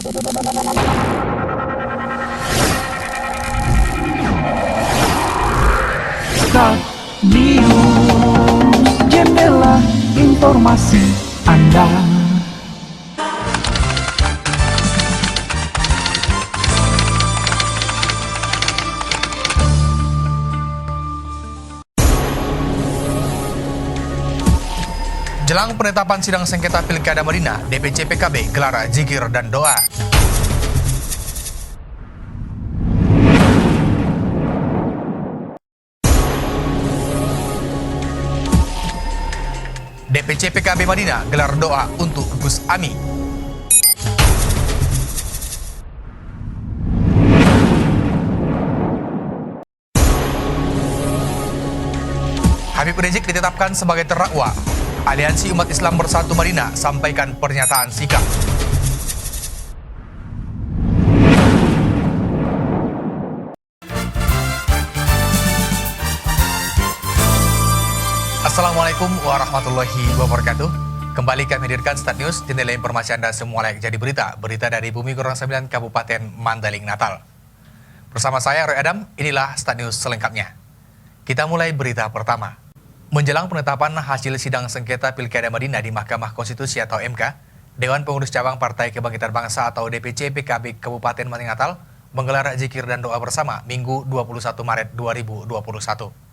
Start News, jendela informasi Anda. Jelang penetapan sidang sengketa Pilkada Madinah, DPC PKB gelar zikir dan doa. DPC PKB Madinah gelar doa untuk Gus Ami. Habib Rizik ditetapkan sebagai terdakwa. Aliansi Umat Islam Bersatu Madinah sampaikan pernyataan sikap. Assalamualaikum warahmatullahi wabarakatuh. Kembali kami hadirkan Start News, jendela informasi Anda semua layak jadi berita. Berita dari Bumi Gorong 9 Kabupaten Mandailing Natal. Bersama saya Roy Adam, inilah Start News selengkapnya. Kita mulai berita pertama. Menjelang penetapan hasil sidang sengketa Pilkada Madinah di Mahkamah Konstitusi atau MK, Dewan Pengurus Cabang Partai Kebangkitan Bangsa atau DPC PKB Kabupaten Mandailing Natal menggelar zikir dan doa bersama Minggu 21 Maret 2021.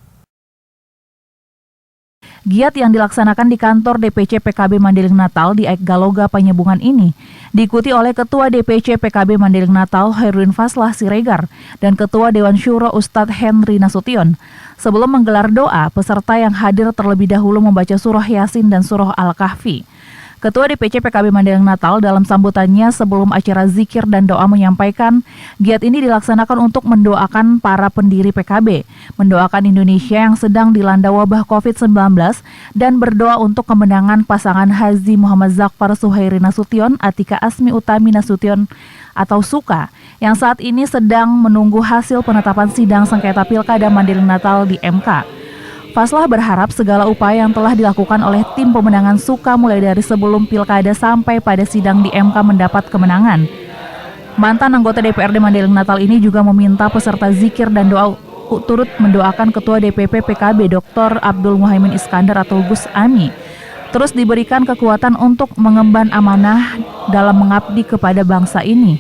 Giat yang dilaksanakan di kantor DPC PKB Mandailing Natal di Aik Galoga Panyebungan ini diikuti oleh Ketua DPC PKB Mandailing Natal Hairudin Faslah Siregar dan Ketua Dewan Syuro Ustadz Henry Nasution. Sebelum menggelar doa, peserta yang hadir terlebih dahulu membaca surah Yasin dan surah Al-Kahfi. Ketua DPC PKB Mandailing Natal dalam sambutannya sebelum acara zikir dan doa menyampaikan, giat ini dilaksanakan untuk mendoakan para pendiri PKB, mendoakan Indonesia yang sedang dilanda wabah COVID-19, dan berdoa untuk kemenangan pasangan Haji Muhammad Zakfar Suhairi Nasution, Atika Asmi Utami Nasution atau Suka, yang saat ini sedang menunggu hasil penetapan sidang sengketa Pilkada Mandailing Natal di MK. Faslah berharap segala upaya yang telah dilakukan oleh tim pemenangan Suka mulai dari sebelum Pilkada sampai pada sidang di MK mendapat kemenangan. Mantan anggota DPRD Mandailing Natal ini juga meminta peserta zikir dan doa turut mendoakan Ketua DPP PKB Dr. Abdul Muhaimin Iskandar atau Gus Ami terus diberikan kekuatan untuk mengemban amanah dalam mengabdi kepada bangsa ini.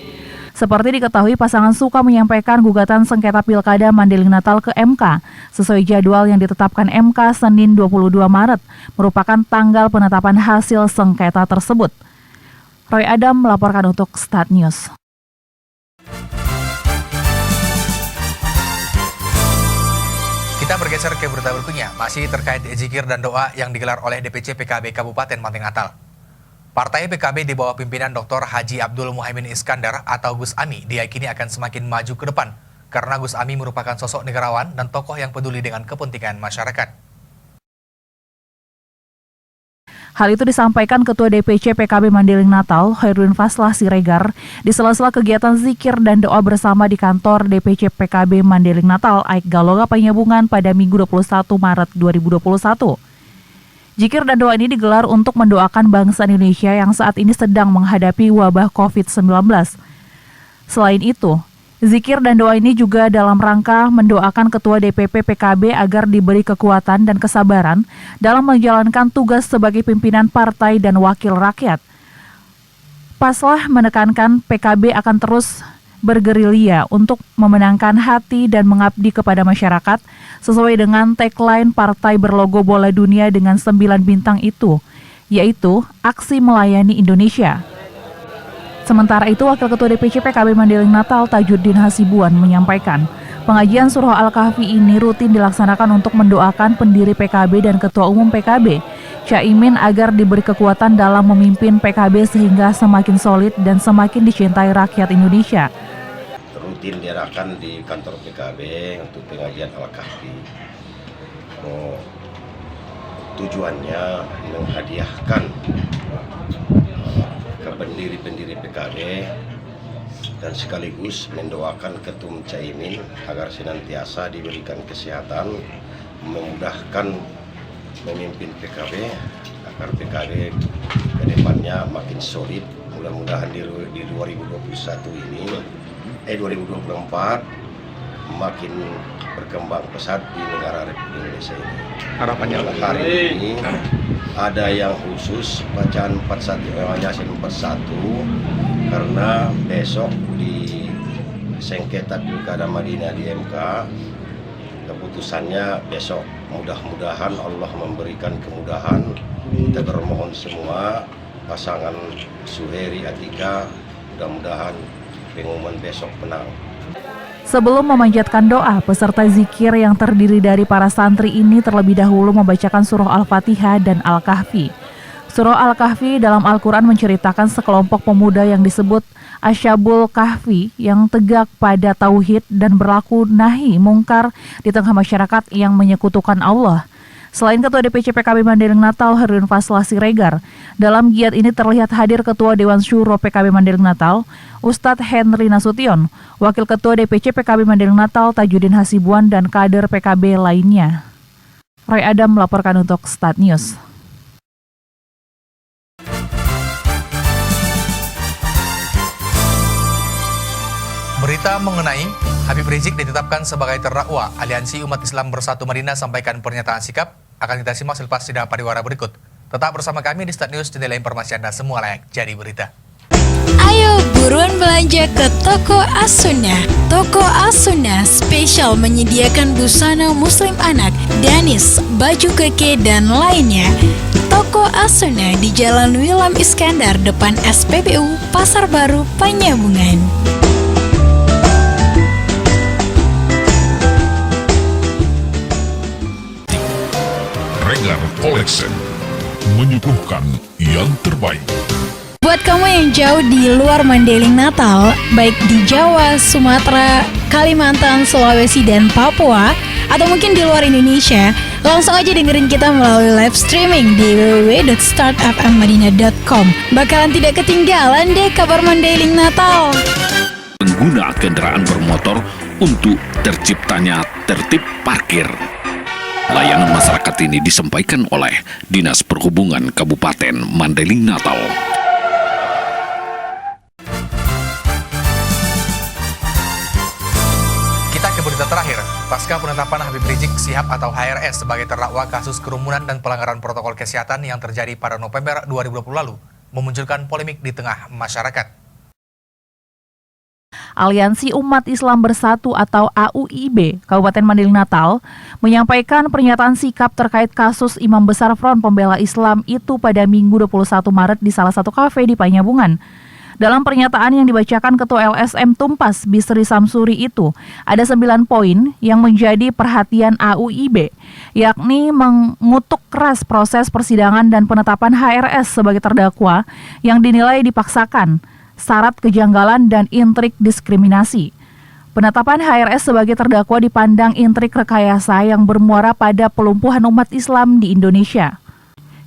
Seperti diketahui, pasangan Suka menyampaikan gugatan sengketa Pilkada Mandailing Natal ke MK sesuai jadwal yang ditetapkan MK Senin 22 Maret, merupakan tanggal penetapan hasil sengketa tersebut. Roy Adam melaporkan untuk Start News. Kita bergeser ke berita berikutnya, masih terkait zikir dan doa yang digelar oleh DPC PKB Kabupaten Mandailing Natal. Partai PKB di bawah pimpinan Dr. Haji Abdul Muhaimin Iskandar atau Gus Ami diyakini akan semakin maju ke depan karena Gus Ami merupakan sosok negarawan dan tokoh yang peduli dengan kepentingan masyarakat. Hal itu disampaikan Ketua DPC PKB Mandailing Natal, Hairudin Faslah Siregar, di sela-sela kegiatan zikir dan doa bersama di kantor DPC PKB Mandailing Natal, Aik Galoga Panyebungan pada Minggu 21 Maret 2021. Zikir dan doa ini digelar untuk mendoakan bangsa Indonesia yang saat ini sedang menghadapi wabah COVID-19. Selain itu, zikir dan doa ini juga dalam rangka mendoakan Ketua DPP PKB agar diberi kekuatan dan kesabaran dalam menjalankan tugas sebagai pimpinan partai dan wakil rakyat. Faslah menekankan PKB akan terus bergerilya untuk memenangkan hati dan mengabdi kepada masyarakat sesuai dengan tagline partai berlogo bola dunia dengan 9 bintang itu, yaitu Aksi Melayani Indonesia. Sementara itu, Wakil Ketua DPC PKB Mandailing Natal Tajuddin Hasibuan menyampaikan, pengajian surah Al-Kahfi ini rutin dilaksanakan untuk mendoakan pendiri PKB dan Ketua Umum PKB, Caimin, agar diberi kekuatan dalam memimpin PKB sehingga semakin solid dan semakin dicintai rakyat Indonesia. Rutin diadakan di kantor PKB untuk pengajian Al-Kahfi. Tujuannya menghadiahkan ke pendiri-pendiri PKB dan sekaligus mendoakan Ketum Caimin agar senantiasa diberikan kesehatan, memudahkan memimpin PKB agar PKB ke depannya makin solid, mudah-mudahan di 2021 ini 2024 makin berkembang pesat di negara Republik Indonesia ini. Harapannya hari ini ada yang khusus bacaan 41 Yasin 41 karena besok di sengketa Pilkada Madinah di MK keputusannya besok. Mudah-mudahan Allah memberikan kemudahan. Kita bermohon semua pasangan Suheri Atika mudah-mudahan pengumuman besok menang. Sebelum memanjatkan doa, peserta zikir yang terdiri dari para santri ini terlebih dahulu membacakan surah Al-Fatihah dan Al-Kahfi. Surah Al-Kahfi dalam Al-Quran menceritakan sekelompok pemuda yang disebut Asyabul Kahfi yang tegak pada tauhid dan berlaku nahi mungkar di tengah masyarakat yang menyekutukan Allah. Selain Ketua DPC PKB Mandailing Natal Herwin Faslah Siregar, dalam giat ini terlihat hadir Ketua Dewan Syuro PKB Mandailing Natal, Ustadz Henry Nasution, Wakil Ketua DPC PKB Mandailing Natal Tajudin Hasibuan, dan kader PKB lainnya. Roy Adam melaporkan untuk Start News. Berita mengenai Habib Rizik ditetapkan sebagai terdakwa, Aliansi Umat Islam Bersatu Madinah sampaikan pernyataan sikap. Akan kita simak selepas jeda pariwara berikut. Tetap bersama kami di Start News, jendela informasi Anda semua layak jadi berita. Ayo buruan belanja ke Toko As-Sunnah. Toko As-Sunnah spesial menyediakan busana muslim anak, danis, baju keke, dan lainnya. Toko As-Sunnah di Jalan Wilam Iskandar, depan SPBU Pasar Baru, Panyabungan. Regar Collection menyuguhkan yang terbaik. Buat kamu yang jauh di luar Mandailing Natal, baik di Jawa, Sumatera, Kalimantan, Sulawesi, dan Papua, atau mungkin di luar Indonesia, langsung aja dengerin kita melalui live streaming di www.startfmmadinah.com. Bakalan tidak ketinggalan deh kabar Mandailing Natal. Pengguna kendaraan bermotor untuk terciptanya tertib parkir. Layanan masyarakat ini disampaikan oleh Dinas Perhubungan Kabupaten Mandailing Natal. Kita ke berita terakhir. Pasca penetapan Habib Rizik Syihab atau HRS sebagai terdakwa kasus kerumunan dan pelanggaran protokol kesehatan yang terjadi pada November 2020 lalu, memunculkan polemik di tengah masyarakat. Aliansi Umat Islam Bersatu atau AUIB Kabupaten Mandailing Natal menyampaikan pernyataan sikap terkait kasus Imam Besar Front Pembela Islam itu pada Minggu 21 Maret di salah satu kafe di Panyabungan. Dalam pernyataan yang dibacakan Ketua LSM Tumpas Bisri Samsuri itu, ada 9 poin yang menjadi perhatian AUIB, yakni mengutuk keras proses persidangan dan penetapan HRS sebagai terdakwa yang dinilai dipaksakan, syarat kejanggalan dan intrik diskriminasi. Penetapan HRS sebagai terdakwa dipandang intrik rekayasa yang bermuara pada pelumpuhan umat Islam di Indonesia.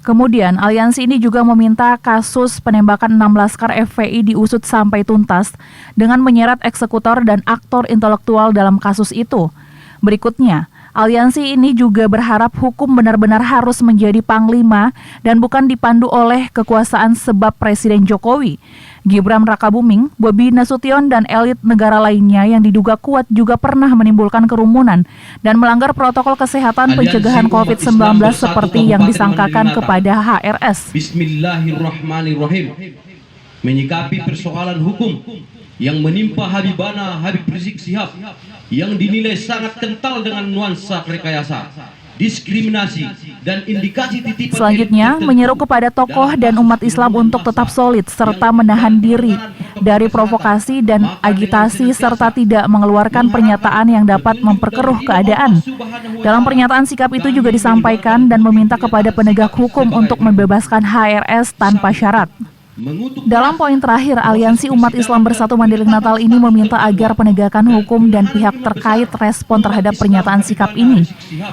Kemudian, aliansi ini juga meminta kasus penembakan 6 laskar FPI diusut sampai tuntas dengan menyeret eksekutor dan aktor intelektual dalam kasus itu. Berikutnya, aliansi ini juga berharap hukum benar-benar harus menjadi panglima dan bukan dipandu oleh kekuasaan sebab Presiden Jokowi. Gibran Rakabuming, Bobi Nasution, dan elit negara lainnya yang diduga kuat juga pernah menimbulkan kerumunan dan melanggar protokol kesehatan pencegahan COVID-19 seperti yang disangkakan kepada HRS. Bismillahirrahmanirrahim. Menyikapi persoalan hukum yang menimpa Habibana Habib Rizik Syihab yang dinilai sangat kental dengan nuansa rekayasa, diskriminasi, dan indikasi titipan. Selanjutnya, menyeru kepada tokoh dan umat Islam untuk tetap solid serta menahan diri dari provokasi dan agitasi serta tidak mengeluarkan pernyataan yang dapat memperkeruh keadaan. Dalam pernyataan sikap itu juga disampaikan dan meminta kepada penegak hukum untuk membebaskan HRS tanpa syarat. Dalam poin terakhir, Aliansi Umat Islam Bersatu Mandailing Natal ini meminta agar penegakan hukum dan pihak terkait respon terhadap pernyataan sikap ini.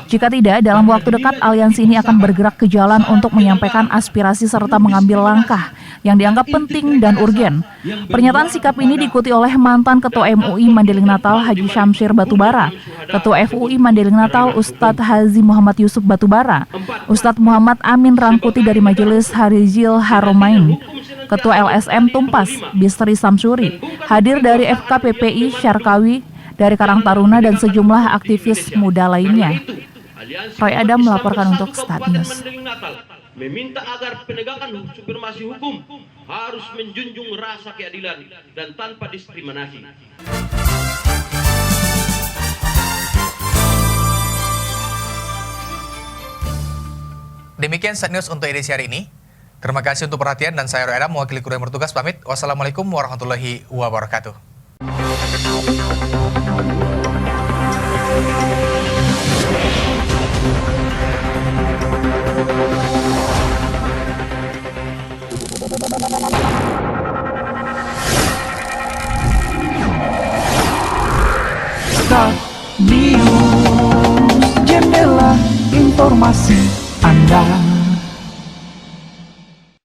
Jika tidak, dalam waktu dekat aliansi ini akan bergerak ke jalan untuk menyampaikan aspirasi serta mengambil langkah yang dianggap penting dan urgen. Pernyataan sikap ini diikuti oleh mantan Ketua MUI Mandailing Natal Haji Syamsir Batubara, Ketua FUI Mandailing Natal Ustadz Haji Muhammad Yusuf Batubara, Ustadz Muhammad Amin Rangkuti dari Majelis Harizil Haromain, Ketua LSM Tumpas, Bistri Samsuri, hadir dari FKPPI Syarkawi, dari Karang Taruna dan sejumlah aktivis muda lainnya. Roy Adam melaporkan untuk Start News. Meminta agar penegakan supremasi hukum harus menjunjung rasa keadilan dan tanpa diskriminasi. Demikian Start News untuk edisi hari ini. Terima kasih untuk perhatian dan saya Roy Adam mewakili kru yang bertugas pamit. Wassalamualaikum warahmatullahi wabarakatuh. Start News, jendela informasi Anda.